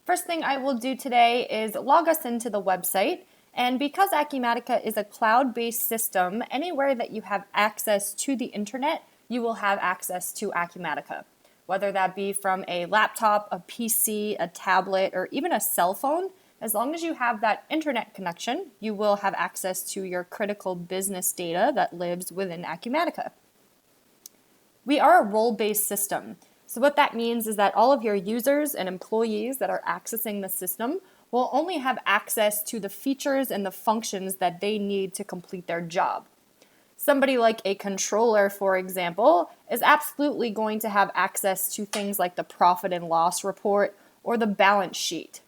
First thing I will do today is log us into the website. And because Acumatica is a cloud-based system, anywhere that you have access to the internet, you will have access to Acumatica. Whether that be from a laptop, a PC, a tablet, or even a cell phone, as long as you have that internet connection, you will have access to your critical business data that lives within Acumatica. We are a role-based system. So what that means is that all of your users and employees that are accessing the system will only have access to the features and the functions that they need to complete their job. Somebody like a controller, for example, is absolutely going to have access to things like the profit and loss report or the balance sheet.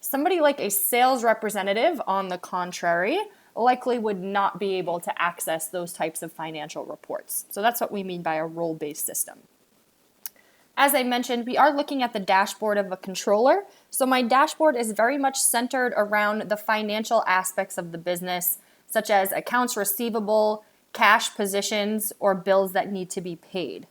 Somebody like a sales representative, on the contrary, likely would not be able to access those types of financial reports. So that's what we mean by a role-based system. As I mentioned, we are looking at the dashboard of a controller. So my dashboard is very much centered around the financial aspects of the business, such as accounts receivable, cash positions, or bills that need to be paid.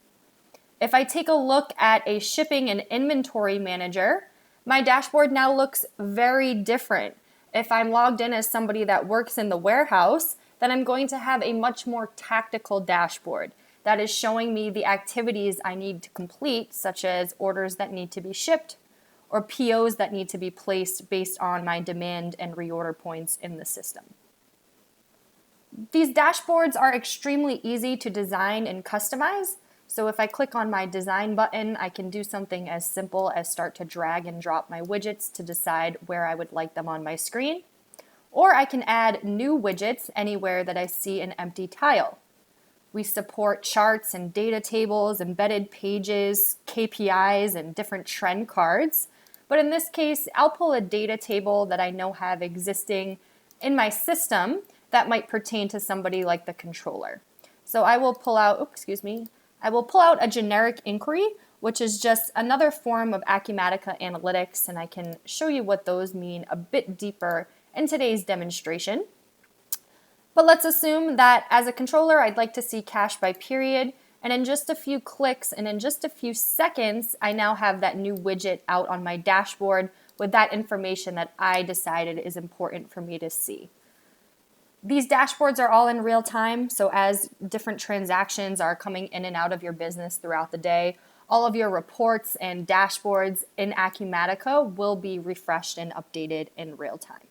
If I take a look at a shipping and inventory manager, my dashboard now looks very different. If I'm logged in as somebody that works in the warehouse, then I'm going to have a much more tactical dashboard that is showing me the activities I need to complete, such as orders that need to be shipped or POs that need to be placed based on my demand and reorder points in the system. These dashboards are extremely easy to design and customize. So if I click on my design button, I can do something as simple as start to drag and drop my widgets to decide where I would like them on my screen. Or I can add new widgets anywhere that I see an empty tile. We support charts and data tables, embedded pages, KPIs, and different trend cards. But in this case, I'll pull a data table that I know have existing in my system that might pertain to somebody like the controller. So I will pull out, a generic inquiry, which is just another form of Acumatica analytics, and I can show you what those mean a bit deeper in today's demonstration. But let's assume that as a controller, I'd like to see cash by period, and in just a few clicks and in just a few seconds, I now have that new widget out on my dashboard with that information that I decided is important for me to see. These dashboards are all in real time, so as different transactions are coming in and out of your business throughout the day, all of your reports and dashboards in Acumatica will be refreshed and updated in real time.